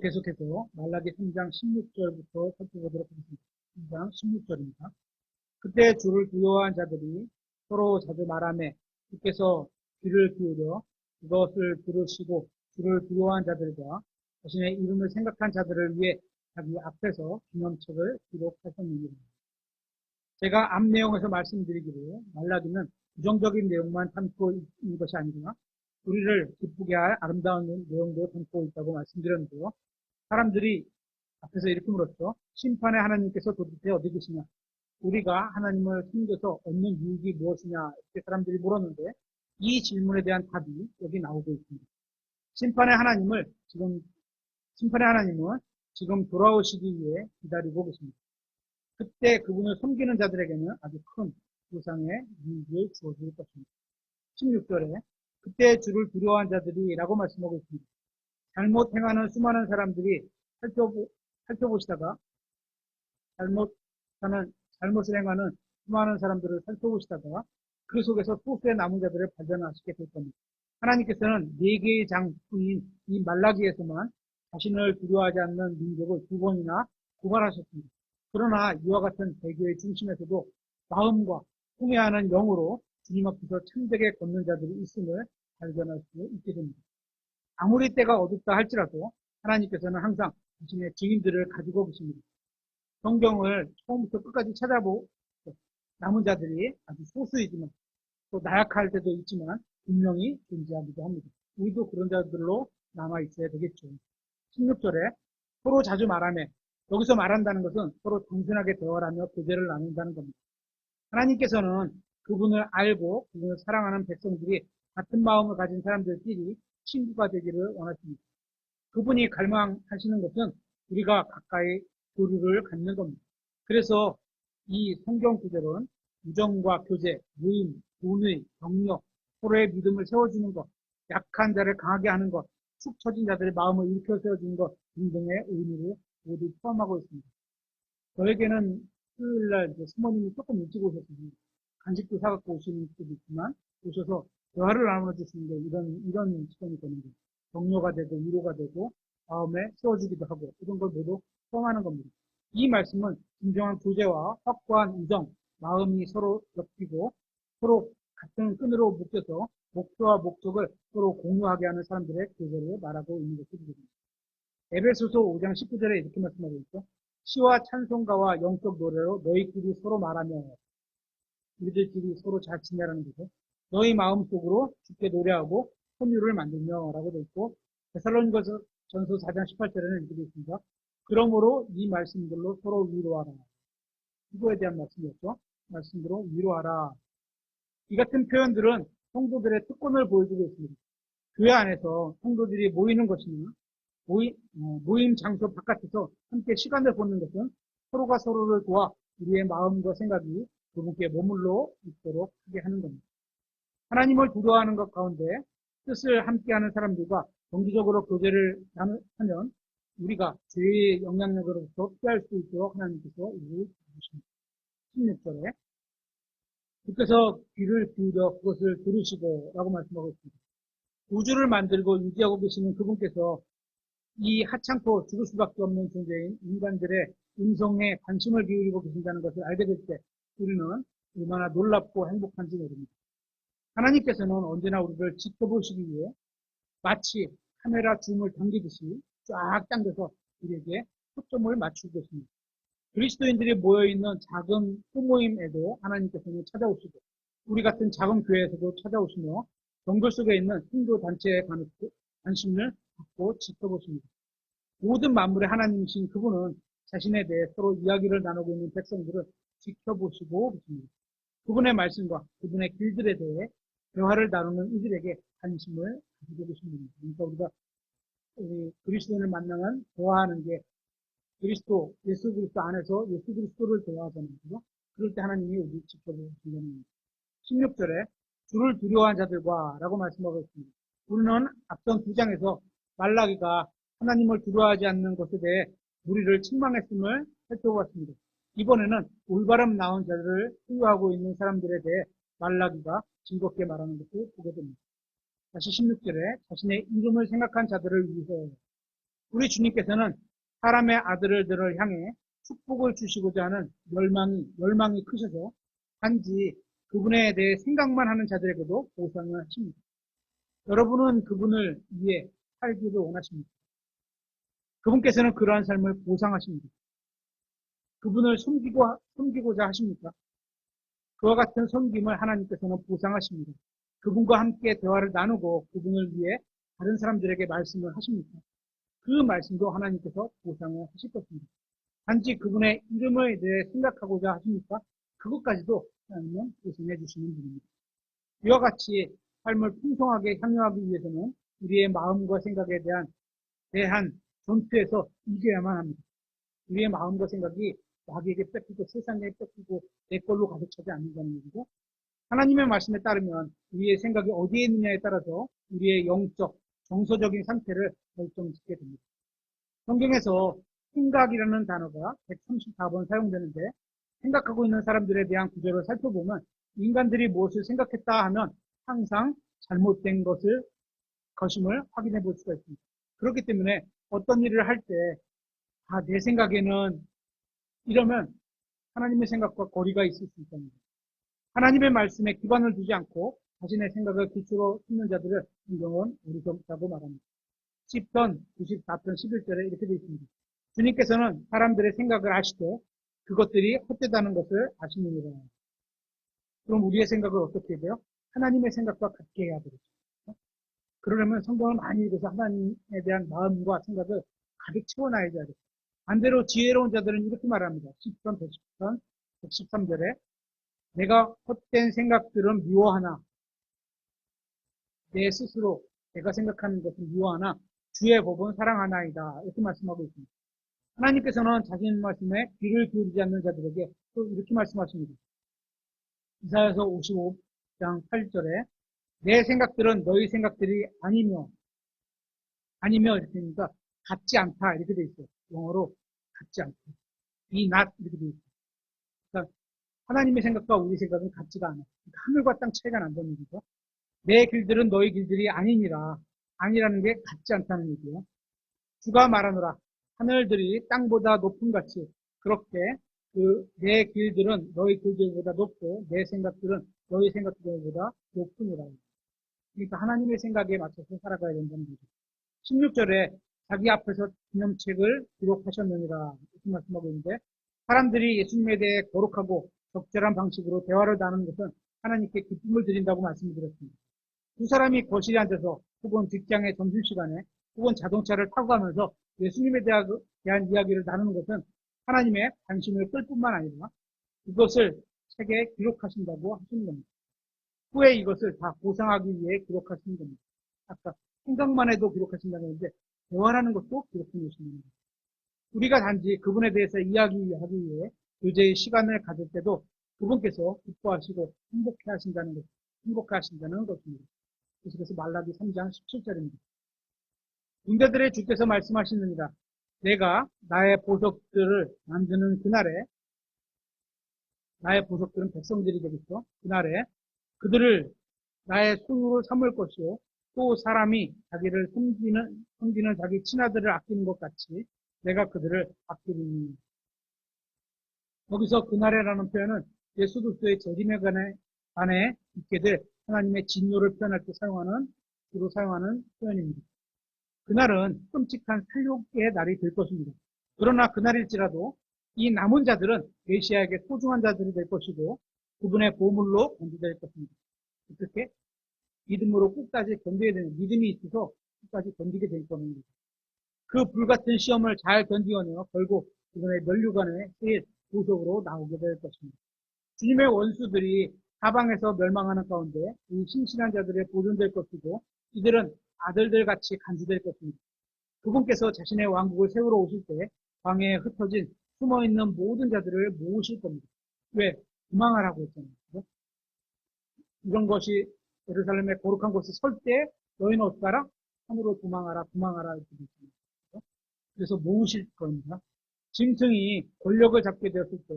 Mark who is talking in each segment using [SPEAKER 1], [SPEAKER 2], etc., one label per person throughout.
[SPEAKER 1] 계속해서 말라기 3장 16절부터 살펴보도록 하겠습니다. 3장 16절입니다. 그때 주를 두려워한 자들이 서로 자주 말하며 주께서 귀를 기울여 그것을 들으시고 주를 두려워한 자들과 자신의 이름을 생각한 자들을 위해 자기 앞에서 기념책을 기록하셨느니라. 제가 앞 내용에서 말씀드리기를 말라기는 부정적인 내용만 담고 있는 것이 아니라 우리를 기쁘게 할 아름다운 내용도 담고 있다고 말씀드렸는데요. 사람들이 앞에서 이렇게 물었죠. 심판의 하나님께서 도대체 어디 계시냐? 우리가 하나님을 섬겨서 얻는 유익이 무엇이냐? 이렇게 사람들이 물었는데 이 질문에 대한 답이 여기 나오고 있습니다. 심판의 하나님은 지금 돌아오시기 위해 기다리고 계십니다. 그때 그분을 섬기는 자들에게는 아주 큰 보상의 유익을 주어줄 것입니다. 16절에 그때 주를 두려워한 자들이 라고 말씀하고 있습니다. 잘못 행하는 수많은 사람들이 살펴보시다가 잘못을 행하는 수많은 사람들을 살펴보시다가 그 속에서 소수의 남은 자들을 발견하시게 될 겁니다. 하나님께서는 4개의 장뿐인 이 말라기에서만 자신을 두려워하지 않는 민족을 2번이나 고발하셨습니다. 그러나 이와 같은 대교의 중심에서도 마음과 통해하는 영으로 주님 앞에서 참되게 걷는 자들이 있음을 발견할 수 있게 됩니다. 아무리 때가 어둡다 할지라도 하나님께서는 항상 자신의 증인들을 가지고 계십니다. 성경을 처음부터 끝까지 찾아보고 남은 자들이 아주 소수이지만 또 나약할 때도 있지만 분명히 존재하기도 합니다. 우리도 그런 자들로 남아있어야 되겠죠. 16절에 서로 자주 말하며 여기서 말한다는 것은 서로 단순하게 대화를 하며 교제를 나눈다는 겁니다. 하나님께서는 그분을 알고 그분을 사랑하는 백성들이 같은 마음을 가진 사람들끼리 친구가 되기를 원하십니다. 그분이 갈망하시는 것은 우리가 가까이 교류를 갖는 겁니다. 그래서 이 성경 구절은 우정과 교제, 모임, 돈의, 격려, 서로의 믿음을 세워주는 것, 약한 자를 강하게 하는 것, 축 처진 자들의 마음을 일으켜 세워주는 것 등등의 의미를 모두 포함하고 있습니다. 저에게는 수요일날 부모님이 조금 일찍 오셨습니다. 간식도 사갖고 오시는 분도 있지만 오셔서 대화를 나눠주시는데 이런 시간이 되는 거예요. 격려가 되고 위로가 되고 마음에 세워주기도 하고 이런 걸 모두 포함하는 겁니다. 이 말씀은 진정한 교제와 확고한 우정, 마음이 서로 엮이고 서로 같은 끈으로 묶여서 목표와 목적을 서로 공유하게 하는 사람들의 교제를 말하고 있는 것입니다. 에베소서 5장 19절에 이렇게 말씀하고 있죠. 시와 찬송가와 영적 노래로 너희끼리 서로 말하며 우리들끼리 서로 잘 지내라는 거죠. 너희 마음속으로 주께 노래하고 선율을 만들며 라고 되어 있고 데살로니가서 전서 4장 18절에는 이렇게 되어 있습니다. 그러므로 이 말씀들로 서로 위로하라. 이거에 대한 말씀이었죠. 말씀으로 위로하라. 이 같은 표현들은 성도들의 특권을 보여주고 있습니다. 교회 안에서 성도들이 모이는 것이나 모임 장소 바깥에서 함께 시간을 보내는 것은 서로가 서로를 도와 우리의 마음과 생각이 그분께 머물러 있도록 하게 하는 겁니다. 하나님을 두려워하는 것 가운데 뜻을 함께하는 사람들과 정기적으로 교제를 하면 우리가 죄의 영향력으로부터 피할 수 있도록 하나님께서 우리를 도우십니다. 16절에 주께서 귀를 기울여 그것을 들으시고 라고 말씀하고 있습니다. 우주를 만들고 유지하고 계시는 그분께서 이 하찮고 죽을 수밖에 없는 존재인 인간들의 음성에 관심을 기울이고 계신다는 것을 알게 될 때 우리는 얼마나 놀랍고 행복한지 모릅니다. 하나님께서는 언제나 우리를 지켜보시기 위해 마치 카메라 줌을 당기듯이 쫙 당겨서 우리에게 초점을 맞추고 계십니다. 그리스도인들이 모여있는 작은 소모임에도 하나님께서는 찾아오시고 우리 같은 작은 교회에서도 찾아오시며 정글 속에 있는 hindu 단체에 관심을 갖고 지켜보십니다. 모든 만물의 하나님이신 그분은 자신에 대해 서로 이야기를 나누고 있는 백성들을 지켜보시고 계십니다. 그분의 말씀과 그분의 길들에 대해 대화를 나누는 이들에게 관심을 가지고 계십니다. 그러니까 우리가 그리스도인을 만나면 대화하는 게 예수 그리스도 안에서 예수 그리스도를 대화하잖아요. 그죠? 그럴 때 하나님이 우리 지켜보시는 겁니다. 16절에 주를 두려워한 자들과 라고 말씀하고 있습니다. 우리는 앞선 2장에서 말라기가 하나님을 두려워하지 않는 것에 대해 무리를 책망했음을 살펴보았습니다. 이번에는 올바름 나온 자들을 소유하고 있는 사람들에 대해 말라기가 즐겁게 말하는 것을 보게 됩니다. 다시 16절에 자신의 이름을 생각한 자들을 위해서 우리 주님께서는 사람의 아들들을 향해 축복을 주시고자 하는 열망이 크셔서 단지 그분에 대해 생각만 하는 자들에게도 보상을 하십니다. 여러분은 그분을 위해 살기를 원하십니까? 그분께서는 그러한 삶을 보상하십니다. 그분을 섬기고자 하십니까? 그와 같은 섬김을 하나님께서는 보상하십니다. 그분과 함께 대화를 나누고 그분을 위해 다른 사람들에게 말씀을 하십니까? 그 말씀도 하나님께서 보상을 하실 것입니다. 단지 그분의 이름에 대해 생각하고자 하십니까? 그것까지도 하나님은 보상해 주시는 분입니다. 이와 같이 삶을 풍성하게 향유하기 위해서는 우리의 마음과 생각에 대한 전투에서 이겨야만 합니다. 우리의 마음과 생각이 마귀에게 뺏기고 세상에 뺏기고 내 걸로 가득 차지 않는다는 얘기죠. 하나님의 말씀에 따르면 우리의 생각이 어디에 있느냐에 따라서 우리의 영적, 정서적인 상태를 결정짓게 됩니다. 성경에서 생각이라는 단어가 134번 사용되는데 생각하고 있는 사람들에 대한 구절을 살펴보면 인간들이 무엇을 생각했다 하면 항상 잘못된 것임을 확인해 볼 수가 있습니다. 그렇기 때문에 어떤 일을 할 때 내 생각에는 이러면 하나님의 생각과 거리가 있을 수 있습니다. 하나님의 말씀에 기반을 두지 않고 자신의 생각을 기초로 삼는 자들을 성경은 어리석다고 말합니다. 10편, 94편, 11절에 이렇게 되어 있습니다. 주님께서는 사람들의 생각을 아시되 그것들이 헛되다는 것을 아시느니라. 그럼 우리의 생각을 어떻게 해야 돼요? 하나님의 생각과 같게 해야 되겠죠. 그러려면 성경을 많이 읽어서 하나님에 대한 마음과 생각을 가득 채워놔야 되겠죠. 반대로 지혜로운 자들은 이렇게 말합니다. 10편, 110편, 113절에 내가 헛된 생각들은 미워하나 내 스스로 내가 생각하는 것은 미워하나 주의 법은 사랑하나이다. 이렇게 말씀하고 있습니다. 하나님께서는 자신 말씀에 귀를 기울이지 않는 자들에게 또 이렇게 말씀하십니다. 이사야서 55장 8절에 내 생각들은 너희 생각들이 아니며 이렇게 되니까 같지 않다 이렇게 돼 있어요. 영어로 같지 않다. be not 이렇게 돼 있어요. 그러니까 하나님의 생각과 우리 생각은 같지가 않아요. 그러니까 하늘과 땅 차이가 난다는 얘기죠. 내 길들은 너희 길들이 아니니라. 아니라는 게 같지 않다는 얘기예요. 주가 말하노라. 하늘들이 땅보다 높음 같이 그렇게 내 길들은 너희 길들보다 높고 내 생각들은 너희 생각들보다 높으니라. 그러니까 하나님의 생각에 맞춰서 살아가야 된다는 거죠. 16절에 자기 앞에서 기념책을 기록하셨느니라 이렇게 말씀하고 있는데 사람들이 예수님에 대해 거룩하고 적절한 방식으로 대화를 나누는 것은 하나님께 기쁨을 드린다고 말씀드렸습니다. 두 사람이 거실에 앉아서 혹은 직장의 점심시간에 혹은 자동차를 타고 가면서 예수님에 대한 이야기를 나누는 것은 하나님의 관심을 끌 뿐만 아니라 이것을 책에 기록하신다고 하시는 겁니다. 후에 이것을 다 보상하기 위해 기록하시는 겁니다. 아까 생각만 해도 기록하신다는 건데 대화라는 것도 기록해 놓으시는 겁니다. 우리가 단지 그분에 대해서 이야기하기 위해 교제의 시간을 가질 때도 그분께서 기뻐하시고 행복해 하신다는 것입니다. 그래서 말라기 3장 17절입니다. 군대들의 주께서 말씀하시느니라. 내가 나의 보석들을 만드는 그날에 나의 보석들은 백성들이 되겠죠. 그날에 그들을 나의 손으로 삼을 것이요. 또 사람이 자기를 섬기는 자기 친아들을 아끼는 것 같이 내가 그들을 아끼리니. 여기서 그날에라는 표현은 예수 그리스도의 재림에 관해 있게 될 하나님의 진노를 표현할 때 주로 사용하는 표현입니다. 그날은 끔찍한 살육의 날이 될 것입니다. 그러나 그날일지라도 이 남은 자들은 메시아에게 소중한 자들이 될 것이고 그분의 보물로 건지될 것입니다. 어떻게? 믿음으로 끝까지 견뎌야 되는 믿음이 있어서 끝까지 견디게 될 겁니다. 그 불같은 시험을 잘 견디어내어 결국 그분의 면류관에 제일 보석으로 나오게 될 것입니다. 주님의 원수들이 사방에서 멸망하는 가운데 이 신실한 자들의 보존될 것이고 이들은 아들들 같이 간주될 것입니다. 그분께서 자신의 왕국을 세우러 오실 때 광야에 흩어진 숨어있는 모든 자들을 모으실 겁니다. 왜? 도망하라고 했잖아요. 그렇죠? 이런 것이 예루살렘의 거룩한 곳에 설 때 너희는 어떻게 하라? 하늘로 도망하라 이렇게 되어 있습니다. 그렇죠? 그래서 모으실 겁니다. 짐승이 권력을 잡게 되었을 때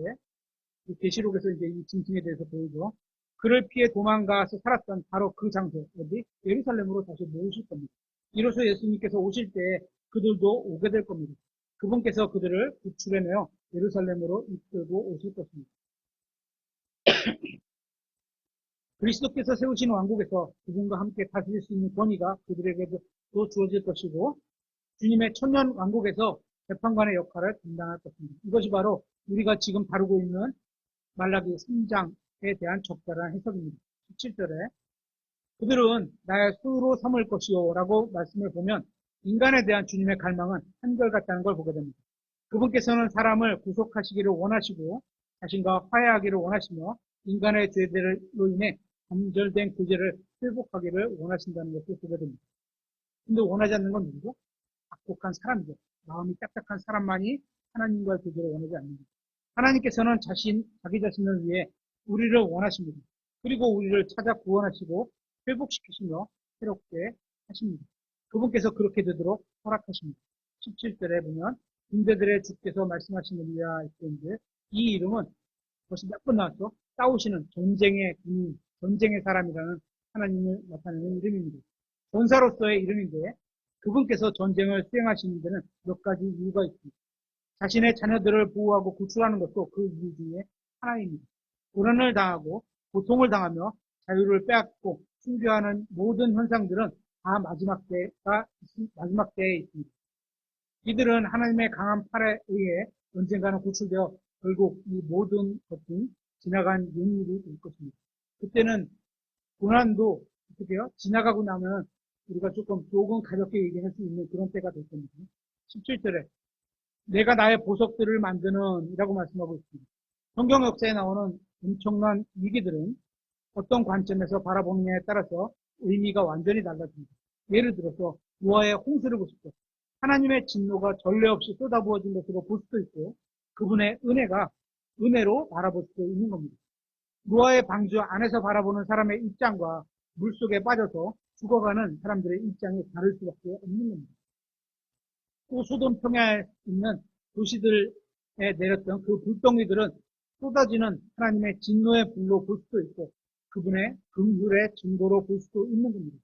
[SPEAKER 1] 계시록에서 이제 이 짐승에 대해서 보이죠. 그를 피해 도망가서 살았던 바로 그 장소, 어디? 예루살렘으로 다시 모으실 겁니다. 이로써 예수님께서 오실 때 그들도 오게 될 겁니다. 그분께서 그들을 구출해내어 예루살렘으로 이끌고 오실 것입니다. 그리스도께서 세우신 왕국에서 그분과 함께 다스릴 수 있는 권위가 그들에게도 또 주어질 것이고 주님의 천년 왕국에서 재판관의 역할을 감당할 것입니다. 이것이 바로 우리가 지금 다루고 있는 말라기 3장에 대한 적절한 해석입니다. 17절에 그들은 나의 수로 삼을 것이요 라고 말씀을 보면 인간에 대한 주님의 갈망은 한결같다는 걸 보게 됩니다. 그분께서는 사람을 구속하시기를 원하시고 자신과 화해하기를 원하시며 인간의 죄들로 인해 단절된 교제를 회복하기를 원하신다는 것을 보게 됩니다. 근데 원하지 않는 건 누구죠? 악독한 사람이죠. 마음이 딱딱한 사람만이 하나님과의 교제를 원하지 않는다. 하나님께서는 자기 자신을 위해 우리를 원하십니다. 그리고 우리를 찾아 구원하시고 회복시키시며 새롭게 하십니다. 그분께서 그렇게 되도록 허락하십니다. 17절에 보면 군대들의 주께서 말씀하시느니라 했는데 이 이름은 벌써 몇 번 나왔죠. 싸우시는 전쟁의 군인, 전쟁의 사람이라는 하나님을 나타내는 이름입니다. 전사로서의 이름인데 그분께서 전쟁을 수행하시는 데는 몇 가지 이유가 있습니다. 자신의 자녀들을 보호하고 구출하는 것도 그 이유 중에 하나입니다. 고난을 당하고 고통을 당하며 자유를 빼앗고 순교하는 모든 현상들은 다 마지막 때에 있습니다. 이들은 하나님의 강한 팔에 의해 언젠가는 구출되어 결국 이 모든 것은 지나간 옛일이 될 것입니다. 그때는 고난도 어떻게요? 지나가고 나면 우리가 조금 가볍게 얘기할 수 있는 그런 때가 될 겁니다. 17절에 내가 나의 보석들을 만드는 이라고 말씀하고 있습니다. 성경 역사에 나오는 엄청난 위기들은 어떤 관점에서 바라보느냐에 따라서 의미가 완전히 달라집니다. 예를 들어서 노아의 홍수를 보십시오. 하나님의 진노가 전례 없이 쏟아부어진 것으로 볼 수도 있고 그분의 은혜로 바라볼 수도 있는 겁니다. 노아의 방주 안에서 바라보는 사람의 입장과 물속에 빠져서 죽어가는 사람들의 입장이 다를 수밖에 없는 겁니다. 또 소돔 평야에 있는 도시들에 내렸던 그 불덩이들은 쏟아지는 하나님의 진노의 불로 볼 수도 있고 그분의 긍휼의 증거로 볼 수도 있는 겁니다.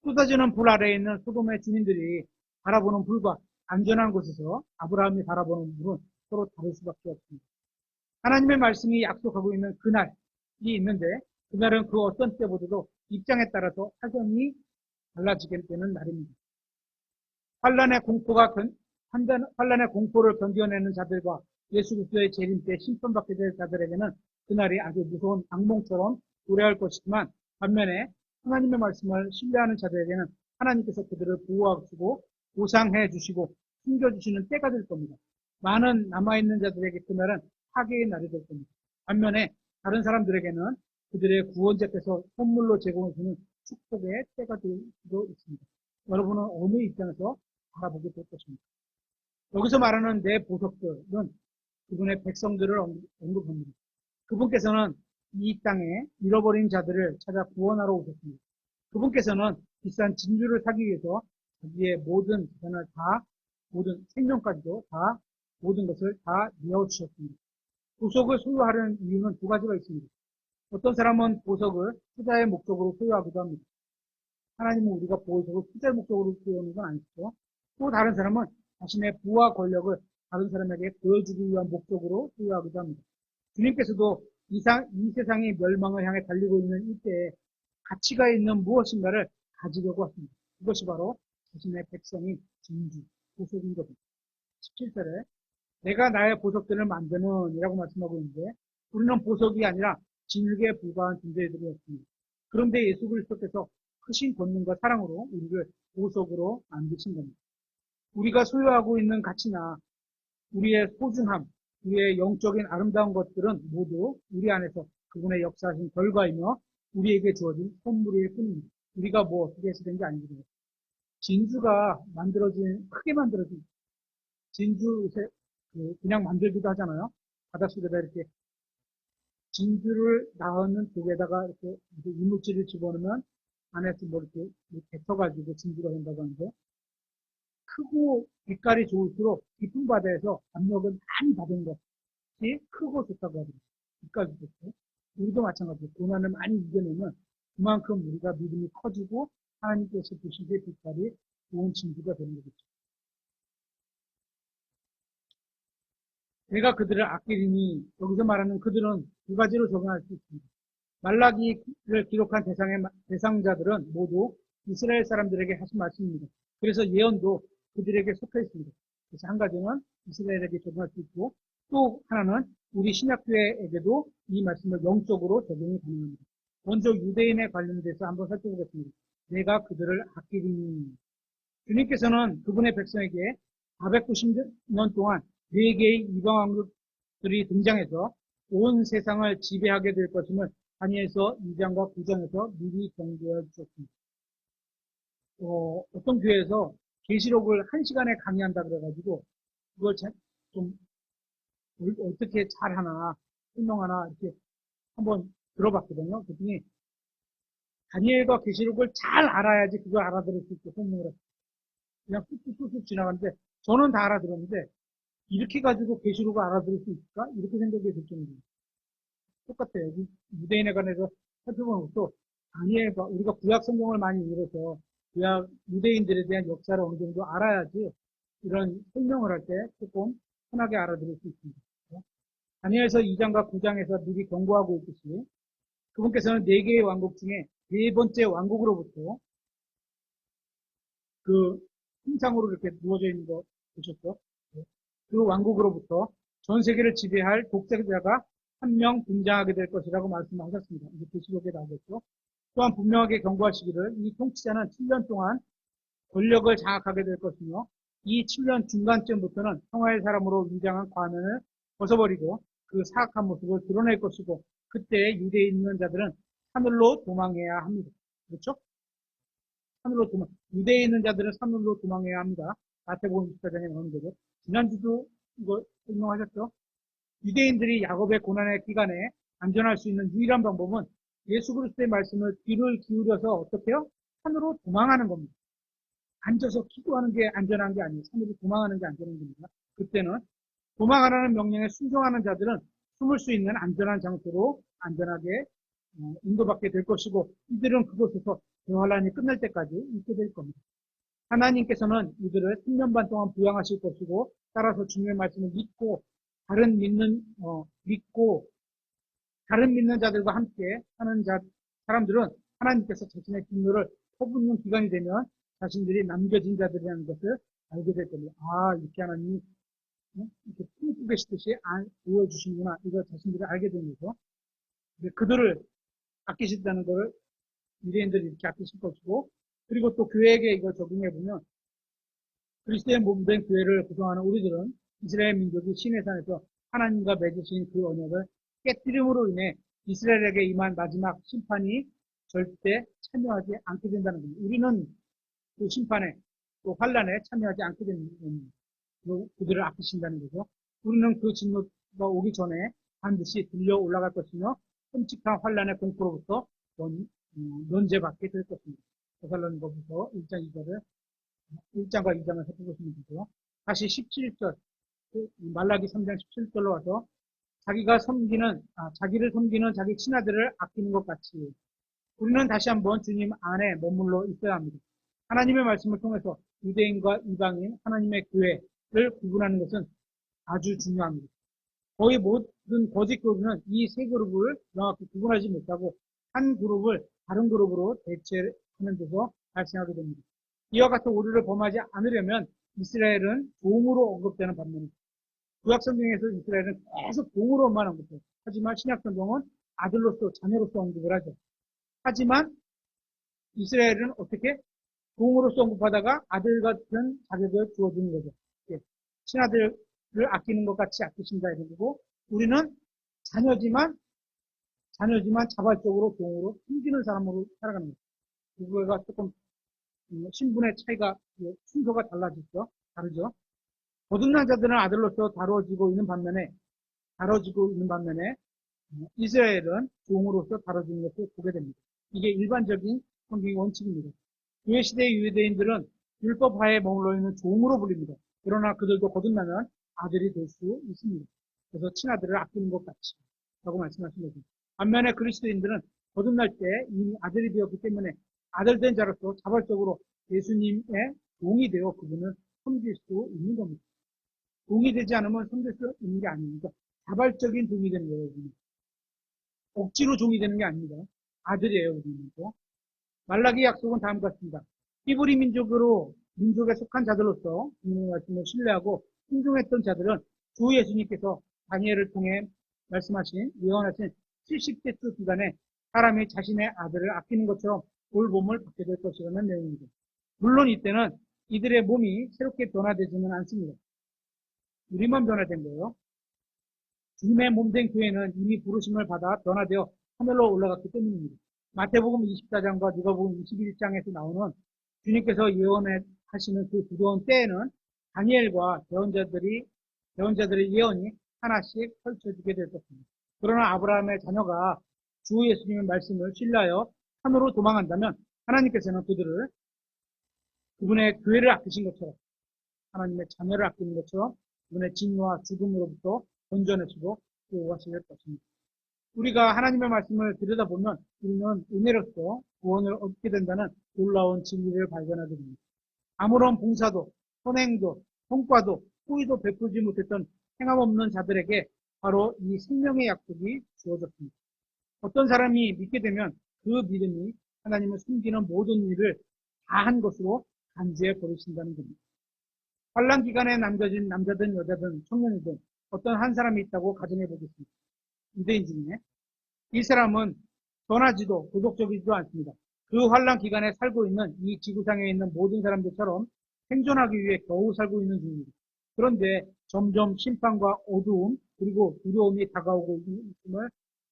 [SPEAKER 1] 쏟아지는 불 아래에 있는 소돔의 주민들이 바라보는 불과 안전한 곳에서 아브라함이 바라보는 불은 서로 다를 수밖에 없습니다. 하나님의 말씀이 약속하고 있는 그날이 있는데 그날은 그 어떤 때보다도 입장에 따라서 확연히 달라지게 되는 날입니다. 환란의 공포를 견뎌내는 자들과 예수 그리스도의 재림 때 심판받게 될 자들에게는 그날이 아주 무서운 악몽처럼 도래할 것이지만 반면에 하나님의 말씀을 신뢰하는 자들에게는 하나님께서 그들을 보호하시고 보상해 주시고 숨겨주시는 때가 될 겁니다. 많은 남아있는 자들에게 그날은 파괴의 날이 될 겁니다. 반면에 다른 사람들에게는 그들의 구원자께서 선물로 제공해 주는 축복의 때가 될 수도 있습니다. 여러분은 어느 입장에서 바라보게 될 것입니다. 여기서 말하는 내 보석들은 그분의 백성들을 언급합니다. 그분께서는 이 땅에 잃어버린 자들을 찾아 구원하러 오셨습니다. 그분께서는 비싼 진주를 사기 위해서 자기의 모든 재산을 모든 생명까지도 모든 것을 다 내어주셨습니다. 보석을 소유하려는 이유는 두 가지가 있습니다. 어떤 사람은 보석을 투자의 목적으로 소유하기도 합니다. 하나님은 우리가 보석을 투자의 목적으로 소유하는 건 아니죠. 또 다른 사람은 자신의 부와 권력을 다른 사람에게 보여주기 위한 목적으로 소유하기도 합니다. 주님께서도 이 세상이 멸망을 향해 달리고 있는 이때에 가치가 있는 무엇인가를 가지려고 하십니다. 그것이 바로 자신의 백성인 진주, 보석인 것입니다. 17절에 내가 나의 보석들을 만드는 이라고 말씀하고 있는데 우리는 보석이 아니라 진흙에 불과한 존재들이었습니다. 그런데 예수 그리스도께서 크신 권능과 사랑으로 우리를 보석으로 만드신 겁니다. 우리가 소유하고 있는 가치나 우리의 소중함, 우리의 영적인 아름다운 것들은 모두 우리 안에서 그분의 역사하신 결과이며 우리에게 주어진 선물일 뿐입니다. 우리가 뭐 어떻게 해서 된 게 아닙니다. 진주가 크게 만들어진 진주 그냥 만들기도 하잖아요. 바닷속에다 이렇게 진주를 낳는 쪽에다가 이렇게 이물질을 집어넣으면 안에서 뭐 이렇게 데쳐가지고 진주가 된다고 하는데 크고 빛깔이 좋을수록 깊은 바다에서 압력을 많이 받은 것이 크고 좋다고 하더라고요. 빛깔도 좋고. 우리도 마찬가지로 고난을 많이 이겨내면 그만큼 우리가 믿음이 커지고 하나님께서 주신 게 빛깔이 좋은 진주가 되는 거겠죠. 내가 그들을 아끼리니 여기서 말하는 그들은 두 가지로 적용할 수 있습니다. 말라기를 기록한 대상자들은 모두 이스라엘 사람들에게 하신 말씀입니다. 그래서 예언도 그들에게 속해 있습니다. 그래서 한 가지는 이스라엘에게 적용할 수 있고 또 하나는 우리 신약교회에게도 이 말씀을 영적으로 적용이 가능합니다. 먼저 유대인에 관련돼서 한번 살펴보겠습니다. 내가 그들을 아끼리니 주님께서는 그분의 백성에게 490년 동안 4개의 이방 왕국들이 등장해서 온 세상을 지배하게 될 것임을 다니엘서 2장과 9장에서 미리 경고해 주셨습니다. 어떤 교회에서 계시록을 1시간에 강의한다 그래가지고 그걸 좀 어떻게 잘하나 설명하나 이렇게 한번 들어봤거든요. 그랬더니 다니엘과 계시록을 잘 알아야지 그걸 알아들을 수 있게 설명을 했어요. 그냥 쑥쑥쑥쑥 지나가는데 저는 다 알아들었는데 이렇게 가지고 계시록을 알아들을 수 있을까? 이렇게 생각이 들 정도입니다. 똑같아요. 유대인에 관해서 살펴보는 것도 다니엘과 우리가 구약 성경을 많이 읽어서 구약 유대인들에 대한 역사를 어느 정도 알아야지 이런 설명을 할 때 조금 편하게 알아들을 수 있습니다. 다니엘서 2장과 9장에서 미리 경고하고 있듯이 그분께서는 4개의 왕국 중에 4번째 왕국으로부터 그 형상으로 이렇게 누워져 있는 거 보셨죠? 그 왕국으로부터 전 세계를 지배할 독재자가 한 명 등장하게 될 것이라고 말씀하셨습니다. 이제 계시록에 나오겠죠. 또한 분명하게 경고하시기를 이 통치자는 7년 동안 권력을 장악하게 될 것이며 이 7년 중간쯤부터는 평화의 사람으로 위장한 과면을 벗어버리고 그 사악한 모습을 드러낼 것이고 그때 유대에 있는 자들은 하늘로 도망해야 합니다. 그렇죠? 유대에 있는 자들은 하늘로 도망해야 합니다. 마태복음 24장에 나오는 거죠. 지난주도 이거 설명하셨죠? 유대인들이 야곱의 고난의 기간에 안전할 수 있는 유일한 방법은 예수 그리스도의 말씀을 귀를 기울여서 어떻게 해요? 산으로 도망하는 겁니다. 앉아서 기도하는 게 안전한 게 아니에요. 산으로 도망하는 게 안전한 겁니다. 그때는 도망하라는 명령에 순종하는 자들은 숨을 수 있는 안전한 장소로 안전하게 인도받게 될 것이고 이들은 그곳에서 대환란이 끝날 때까지 있게 될 겁니다. 하나님께서는 이들을 3년 반 동안 부양하실 것이고 따라서 주님의 말씀을 믿고 다른 믿는 자들과 함께 하는 사람들은 하나님께서 자신의 분노를 퍼붓는 기간이 되면 자신들이 남겨진 자들이라는 것을 알게 될 겁니다. 아, 이렇게 하나님이 이렇게 품고 계시듯이 보여주시는구나. 이거 자신들이 알게 되는 거죠. 그들을 아끼신다는 것을 유대인들이 이렇게 아끼실 것이고, 그리고 또 교회에게 이걸 적용해보면, 그리스도의 몸된 교회를 구성하는 우리들은 이스라엘 민족이 시내산에서 하나님과 맺으신 그 언약을 깨뜨림으로 인해 이스라엘에게 임한 마지막 심판이 절대 참여하지 않게 된다는 겁니다. 우리는 그 심판에 또 환란에 참여하지 않게 되는 겁니다. 그들을 아끼신다는 거죠. 우리는 그 진노가 오기 전에 반드시 들려 올라갈 것이며 끔찍한 환란의 공포로부터 면제받게 될 것입니다. 데살로니가후서 1장 2절을 1장과 2장을 살펴보시면 되고요. 다시 17절 말라기 3장 17절로 와서 자기를 섬기는 자기 친아들을 아끼는 것 같이 우리는 다시 한번 주님 안에 머물러 있어야 합니다. 하나님의 말씀을 통해서 유대인과 이방인 하나님의 교회를 구분하는 것은 아주 중요합니다. 거의 모든 거짓 교리는 이 세 그룹을 명확히 구분하지 못하고 한 그룹을 다른 그룹으로 대체하는 데서 발생하게 됩니다. 이와 같은 오류를 범하지 않으려면 이스라엘은 종으로 언급되는 반면에 구약 성경에서 이스라엘은 계속 종으로만 언급해요. 하지만 신약 성경은 아들로서 자녀로서 언급을 하죠. 하지만 이스라엘은 어떻게 종으로서 언급하다가 아들 같은 자격을 주어주는 거죠. 친아들을 아끼는 것 같이 아끼신다 이런 거고 우리는 자녀지만 자발적으로 종으로 숨기는 사람으로 살아가는 거죠. 그거가 조금 신분의 차이가 순서가 다르죠. 거듭난 자들은 아들로서 다뤄지고 있는 반면에 이스라엘은 종으로서 다뤄지는 것을 보게 됩니다. 이게 일반적인 성경의 원칙입니다. 교회 시대의 유대인들은 율법 하에 머물러 있는 종으로 불립니다. 그러나 그들도 거듭나면 아들이 될 수 있습니다. 그래서 친아들을 아끼는 것 같이 라고 말씀하신 거죠. 반면에 그리스도인들은 거듭날 때 이미 아들이 되었기 때문에 아들된 자로서 자발적으로 예수님의 종이 되어 그분을 섬길 수 있는 겁니다. 동의되지 않으면 섬길 수 있는 게 아닙니다. 자발적인 종이 되는 거예요. 우리는. 억지로 종이 되는 게 아닙니다. 아들이에요. 우리는. 말라기 약속은 다음과 같습니다. 히브리 민족에 속한 자들로서 주님의 말씀을 신뢰하고 순종했던 자들은 주 예수님께서 다니엘을 통해 말씀하신 예언하신 70대 주 기간에 사람이 자신의 아들을 아끼는 것처럼 돌봄을 받게 될 것이라는 내용입니다. 물론 이때는 이들의 몸이 새롭게 변화되지는 않습니다. 우리만 변화된 거예요. 주님의 몸된 교회는 이미 부르심을 받아 변화되어 하늘로 올라갔기 때문입니다. 마태복음 24장과 누가복음 21장에서 나오는 주님께서 예언하시는 그 두려운 때에는 다니엘과 예언자들의 예언이 하나씩 펼쳐지게 될 것입니다. 그러나 아브라함의 자녀가 주 예수님의 말씀을 신뢰하여 하늘로 도망한다면 하나님께서는 그분의 교회를 아끼신 것처럼 하나님의 자녀를 아끼는 것처럼 그분의 진노와 죽음으로부터 건져내시고 구원하실 것입니다. 우리가 하나님의 말씀을 들여다보면 우리는 은혜로서 구원을 얻게 된다는 놀라운 진리를 발견하게 됩니다. 아무런 봉사도, 선행도, 성과도, 후의도 베풀지 못했던 행함없는 자들에게 바로 이 생명의 약속이 주어졌습니다. 어떤 사람이 믿게 되면 그 믿음이 하나님을 숨기는 모든 일을 다 한 것으로 간주해 버리신다는 겁니다. 환난 기간에 남겨진 남자든 여자든 청년이든 어떤 한 사람이 있다고 가정해 보겠습니다. 유대인 중에 이 사람은 선하지도 도덕적이지도 않습니다. 그 환난 기간에 살고 있는 이 지구상에 있는 모든 사람들처럼 생존하기 위해 겨우 살고 있는 중입니다. 그런데 점점 심판과 어두움 그리고 두려움이 다가오고 있음을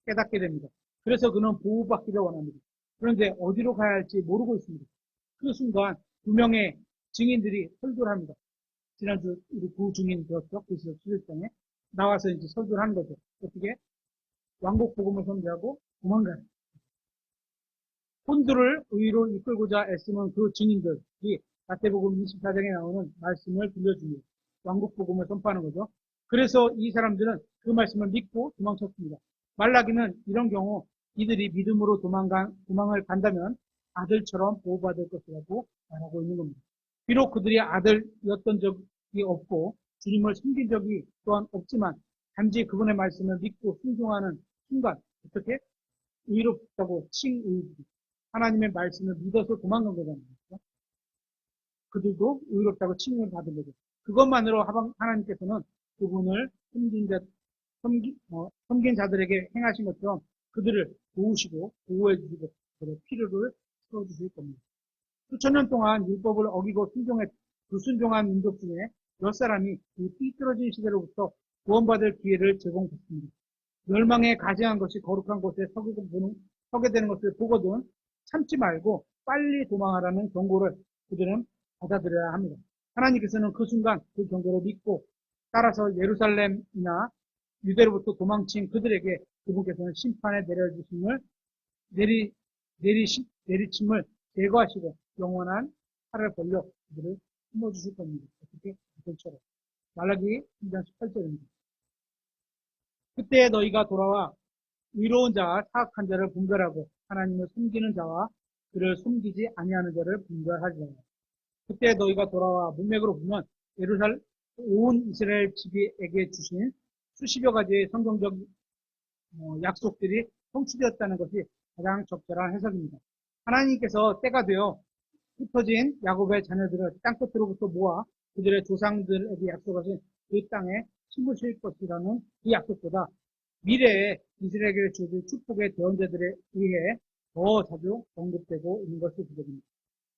[SPEAKER 1] 깨닫게 됩니다. 그래서 그는 보호받기를 원합니다. 그런데 어디로 가야 할지 모르고 있습니다. 그 순간 두 명의 증인들이 설교를 합니다. 지난주 우리 두 증인 들었죠? 그래서 11장에 나와서 이제 설교를 하는 거죠. 어떻게? 왕국 복음을 선대하고 도망가요. 혼들을 의로 이끌고자 애쓰는 그 증인들이 마태복음 24장에 나오는 말씀을 들려줍니다. 왕국 복음을 선포하는 거죠. 그래서 이 사람들은 그 말씀을 믿고 도망쳤습니다. 말라기는 이런 경우 이들이 믿음으로 도망을 간다면 아들처럼 보호받을 것이라고 말하고 있는 겁니다. 비록 그들이 아들이었던 적이 없고 주님을 숨긴 적이 또한 없지만 단지 그분의 말씀을 믿고 순종하는 순간 어떻게? 의롭다고 칭의입니다. 하나님의 말씀을 믿어서 도망간 거잖아요. 그들도 의롭다고 칭의를 받은 거죠. 그것만으로 하나님께서는 그분을 섬긴 자들에게 행하신 것처럼 그들을 도우시고 보호해 주시고 그들의 필요를 채워주실 겁니다. 수천 년 동안 율법을 어기고 불순종한 민족 중에 몇 사람이 이 삐뚤어진 시대로부터 구원받을 기회를 제공했습니다. 멸망에 가증한 것이 거룩한 곳에 서게 되는 것을 보거든 참지 말고 빨리 도망하라는 경고를 그들은 받아들여야 합니다. 하나님께서는 그 순간 그 경고를 믿고 따라서 예루살렘이나 유대로부터 도망친 그들에게 그분께서는 심판에 내리침을 제거하시고 영원한 칼을 벌려 그들을 품어주실 겁니다. 어떻게? 그들처럼. 말라기 3장 18절입니다. 그때 너희가 돌아와 의로운 자와 사악한 자를 분별하고 하나님을 숨기는 자와 그를 숨기지 아니하는 자를 분별하리라. 그때 너희가 돌아와 문맥으로 보면 온 이스라엘 집에게 주신 수십여 가지의 성경적 약속들이 성취되었다는 것이 가장 적절한 해석입니다. 하나님께서 때가 되어 흩어진 야곱의 자녀들을 땅끝으로부터 모아 그들의 조상들에게 약속하신 그 땅에 심으실 것이라는 이 약속보다 미래에 이스라엘에게 주어질 축복의 대언자들에 의해 더 자주 언급되고 있는 것을 보게 됩니다.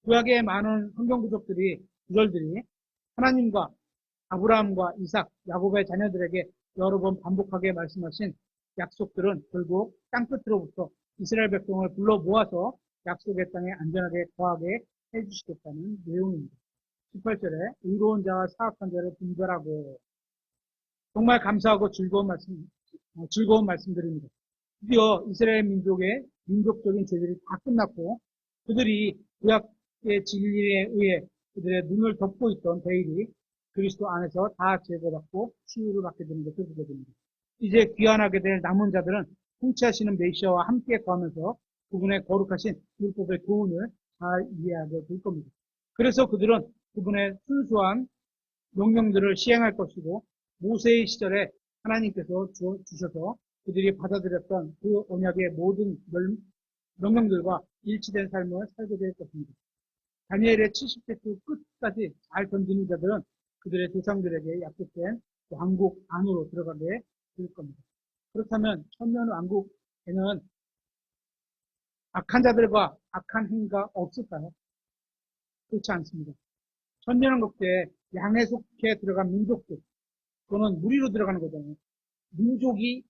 [SPEAKER 1] 구약의 많은 성경 구절들이 하나님과 아브라함과 이삭, 야곱의 자녀들에게 여러 번 반복하게 말씀하신 약속들은 결국 땅끝으로부터 이스라엘 백성을 불러 모아서 약속의 땅에 안전하게 거하게 해주시겠다는 내용입니다. 18절에 의로운 자와 사악한 자를 분별하고 정말 감사하고 즐거운 말씀드립니다. 드디어 이스라엘 민족적인 죄들이 다 끝났고 그들이 구약의 진리에 의해 그들의 눈을 덮고 있던 베일이 그리스도 안에서 다 제거받고 치유를 받게 되는 것을 보게 됩니다. 이제 귀환하게 될 남은 자들은 통치하시는 메시아와 함께 거하면서 그분의 거룩하신 율법의 교훈을 잘 이해하게 될 겁니다. 그래서 그들은 그분의 순수한 명령들을 시행할 것이고 모세의 시절에 하나님께서 주셔서 그들이 받아들였던 그 언약의 모든 명령들과 일치된 삶을 살게 될 것입니다. 다니엘의 70대 주 끝까지 잘 던지는 자들은 그들의 조상들에게 약속된 왕국 안으로 들어가게 될 겁니다. 그렇다면 천년 왕국에는 악한 자들과 악한 행위가 없을까요? 그렇지 않습니다. 천년 왕국 때 양에 속해 들어간 민족들, 그거는 무리로 들어가는 거잖아요. 민족이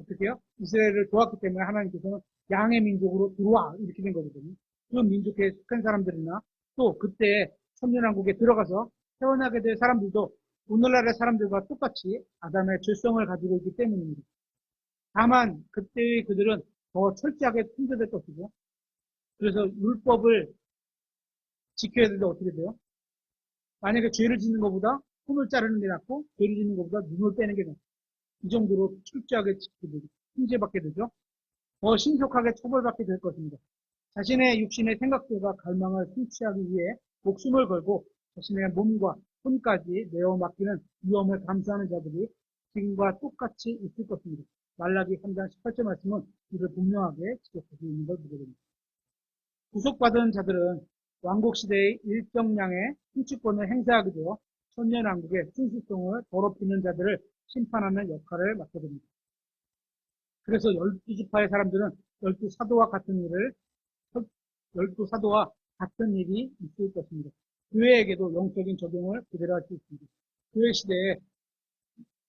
[SPEAKER 1] 어떻게 해요? 이스라엘을 도왔기 때문에 하나님께서는 양의 민족으로 들어와 이렇게 된 거거든요. 그 민족에 속한 사람들이나 또 그때 천년왕국에 들어가서 태어나게 될 사람들도 오늘날의 사람들과 똑같이 아담의 죄성을 가지고 있기 때문입니다. 다만 그때의 그들은 더 철저하게 통제될 것이고 그래서 율법을 지켜야 되는데 어떻게 돼요? 만약에 죄를 짓는 것보다 손을 자르는 게 낫고 죄를 짓는 것보다 눈을 빼는 게 낫고 이 정도로 철저하게 지키게 되죠. 통제받게 되죠. 더 신속하게 처벌받게 될 것입니다. 자신의 육신의 생각들과 갈망을 성취하기 위해 목숨을 걸고 자신의 몸과 손까지 내어 맡기는 위험을 감수하는 자들이 지금과 똑같이 있을 것입니다. 말라기 3장 18절 말씀은 이를 분명하게 지적하고 있는 걸 보게 됩니다. 구속받은 자들은 왕국시대의 일정량의 통치권을 행사하게 되어 천년왕국의 순수성을 더럽히는 자들을 심판하는 역할을 맡게 됩니다. 그래서 12지파의 사람들은 12사도와 같은 일이 있을 것입니다. 교회에게도 영적인 적용을 그대로 할 수 있습니다. 교회 시대에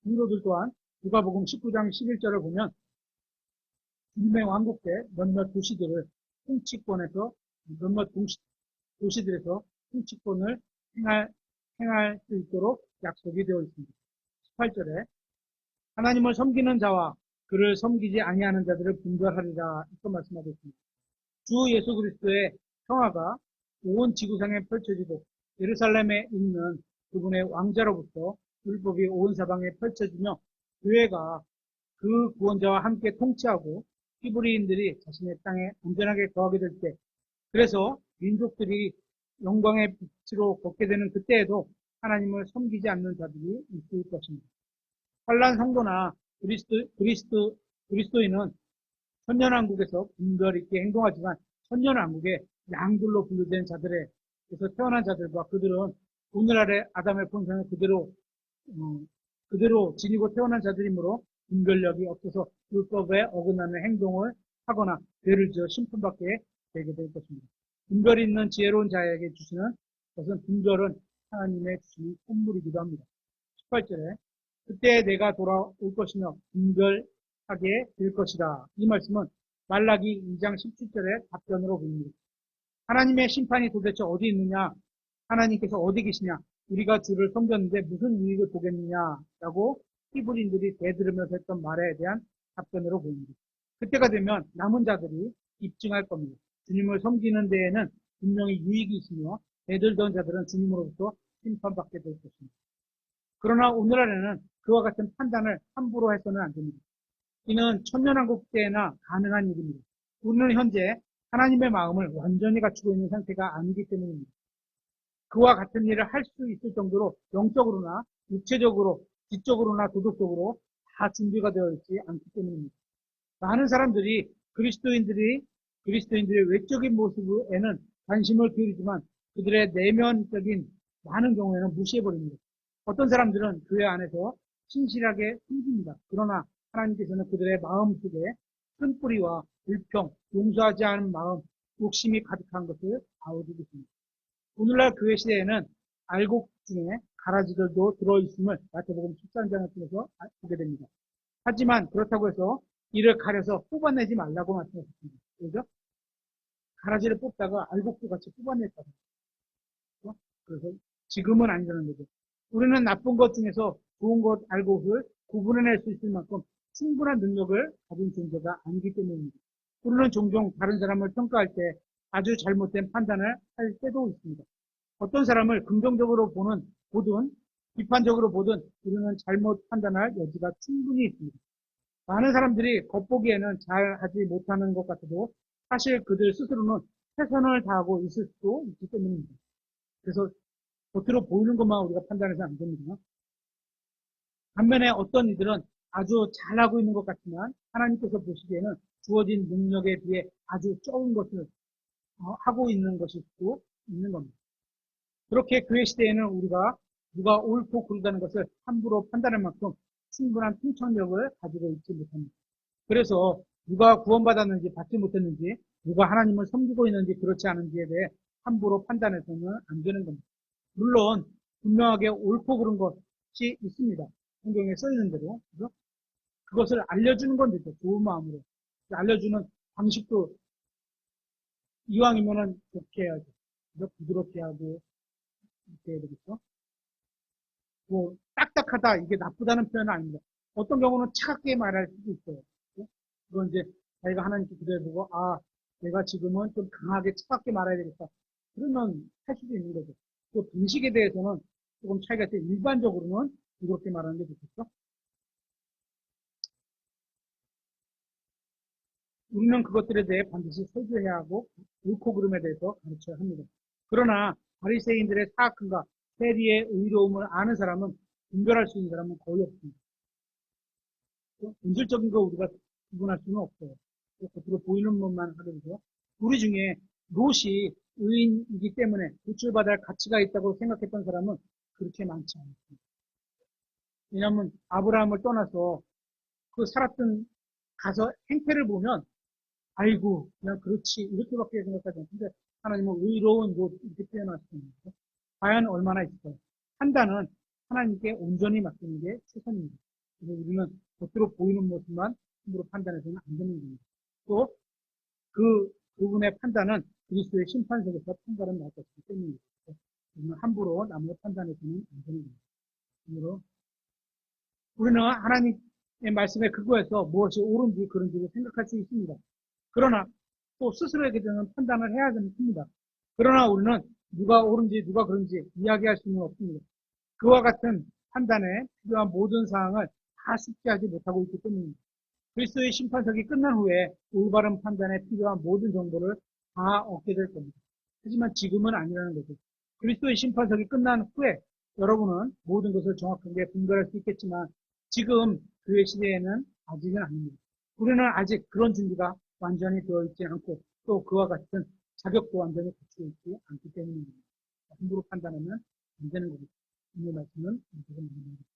[SPEAKER 1] 성도들 또한 누가복음 19장 11절을 보면 주님의 왕국 때 몇몇 도시들을 통치권에서 몇몇 도시들에서 통치권을 행할 수 있도록 약속이 되어 있습니다. 18절에 하나님을 섬기는 자와 그를 섬기지 아니하는 자들을 분별하리라 이렇게 말씀하고 있습니다. 주 예수 그리스도의 평화가 온 지구상에 펼쳐지고 예루살렘에 있는 그분의 왕자로부터 율법이 온 사방에 펼쳐지며 교회가 그 구원자와 함께 통치하고 히브리인들이 자신의 땅에 안전하게 거하게 될 때, 그래서 민족들이 영광의 빛으로 걷게 되는 그때에도 하나님을 섬기지 않는 자들이 있을 것입니다. 환란 성도나 그리스도인은 천년왕국에서 분별 있게 행동하지만 천년왕국에 양들로 분류된 자들에서 태어난 자들과 그들은 오늘날의 아담의 본성을 그대로 지니고 태어난 자들이므로 분별력이 없어서 율법에 어긋나는 행동을 하거나 죄를 지어 심판받게 되게 될 것입니다. 분별 있는 지혜로운 자에게 주시는 것은 분별은 하나님의 주시는 선물이기도 합니다. 18절에 그때 내가 돌아올 것이며 분별하게 될 것이다. 이 말씀은 말라기 2장 17절의 답변으로 보입니다. 하나님의 심판이 도대체 어디 있느냐? 하나님께서 어디 계시냐? 우리가 주를 섬겼는데 무슨 유익을 보겠느냐라고 히브리인들이 대들으면서 했던 말에 대한 답변으로 보입니다. 그때가 되면 남은 자들이 입증할 겁니다. 주님을 섬기는 데에는 분명히 유익이 있으며 대들던 자들은 주님으로부터 심판받게 될 것입니다. 그러나 오늘날에는 그와 같은 판단을 함부로 해서는 안 됩니다. 이는 천년왕국 때나 가능한 일입니다. 우리는 현재 하나님의 마음을 완전히 갖추고 있는 상태가 아니기 때문입니다. 그와 같은 일을 할 수 있을 정도로 영적으로나 육체적으로, 지적으로나 도덕적으로 다 준비가 되어 있지 않기 때문입니다. 많은 사람들이 그리스도인들의 외적인 모습에는 관심을 기울이지만 그들의 내면적인 많은 경우에는 무시해버립니다. 어떤 사람들은 교회 안에서 신실하게 숨깁니다. 그러나 하나님께서는 그들의 마음 속에 쓴뿌리와 불평, 용서하지 않은 마음, 욕심이 가득한 것을 아우르고 있습니다. 오늘날 교회 시대에는 알곡 중에 가라지들도 들어있음을 마태복음 13장을 통해서 보게 됩니다. 하지만 그렇다고 해서 이를 가려서 뽑아내지 말라고 말씀하셨습니다. 그죠? 가라지를 뽑다가 알곡도 같이 뽑아냈다고. 그래서 지금은 아니라는 거죠. 우리는 나쁜 것 중에서 좋은 것 알곡을 구분해낼 수 있을 만큼 충분한 능력을 가진 존재가 아니기 때문입니다. 우리는 종종 다른 사람을 평가할 때 아주 잘못된 판단을 할 때도 있습니다. 어떤 사람을 긍정적으로 보든 비판적으로 보든 우리는 잘못 판단할 여지가 충분히 있습니다. 많은 사람들이 겉보기에는 잘하지 못하는 것 같아도 사실 그들 스스로는 최선을 다하고 있을 수도 있기 때문입니다. 그래서 겉으로 보이는 것만 우리가 판단해서 안 됩니다. 반면에 어떤 이들은 아주 잘하고 있는 것 같지만 하나님께서 보시기에는 주어진 능력에 비해 아주 적은 것을 하고 있는 것일 수도 있는 겁니다. 그렇게 교회 시대에는 우리가 누가 옳고 그르다는 것을 함부로 판단할 만큼 충분한 통찰력을 가지고 있지 못합니다. 그래서 누가 구원받았는지 받지 못했는지, 누가 하나님을 섬기고 있는지 그렇지 않은지에 대해 함부로 판단해서는 안 되는 겁니다. 물론 분명하게 옳고 그른 것이 있습니다. 성경에 써 있는 대로. 그죠? 그것을 알려주는 건 되죠. 좋은 마음으로. 알려주는 방식도 이왕이면은 좋게 해야죠. 그죠? 부드럽게 하고, 이렇게 해야 되겠죠. 뭐, 딱딱하다, 이게 나쁘다는 표현은 아닙니다. 어떤 경우는 차갑게 말할 수도 있어요. 그죠? 그건 이제 자기가 하나님께 기도해보고, 아, 내가 지금은 좀 강하게 차갑게 말해야 되겠다. 그러면 할 수도 있는 거죠. 또 방식에 대해서는 조금 차이가 있어요. 일반적으로는 부드럽게 말하는 게 좋겠죠. 우리는 그것들에 대해 반드시 설교해야 하고 옳고 그름에 대해서 가르쳐야 합니다. 그러나 바리새인들의 사악함과 세리의 의로움을 아는 사람은 분별할 수 있는 사람은 거의 없습니다. 본질적인 거 우리가 구분할 수는 없어요. 겉으로 보이는 것만 하게 되죠. 우리 중에 롯이 의인이기 때문에 구출받아야 할 가치가 있다고 생각했던 사람은 그렇게 많지 않습니다. 왜냐하면 아브라함을 떠나서 그 살았던 가서 행태를 보면 아이고, 그냥 그렇지. 이렇게밖에 생각하지 않는데, 하나님은 의로운 롯, 이렇게 표현하시는 거죠. 과연 얼마나 있을까요? 판단은 하나님께 온전히 맡기는 게 최선입니다. 그래서 우리는 겉으로 보이는 모습만 힘으로 판단해서는 안 되는 겁니다. 또, 그 부분의 판단은 그리스도의 심판석에서 판단을 맡았기 때문입니다. 우리는 함부로 남의 판단해서는 안 되는 겁니다. 그러므로 우리는 하나님의 말씀에 그거에서 무엇이 옳은지 그른지를 생각할 수 있습니다. 그러나 또 스스로에게 되는 판단을 해야 됩니다. 그러나 우리는 누가 옳은지 누가 그른지 이야기할 수는 없습니다. 그와 같은 판단에 필요한 모든 사항을 다 숙지하지 못하고 있기 때문입니다. 그리스도의 심판석이 끝난 후에 올바른 판단에 필요한 모든 정보를 다 얻게 될 겁니다. 하지만 지금은 아니라는 거죠. 그리스도의 심판석이 끝난 후에 여러분은 모든 것을 정확하게 분별할 수 있겠지만 지금 그의 시대에는 아직은 아닙니다. 우리는 아직 그런 준비가 완전히 되어 있지 않고 또 그와 같은 자격도 완전히 갖추고 있지 않기 때문입니다. 함부로 판단하면 안 되는 겁니다. 오늘 말씀은 여기서 마무리합니다.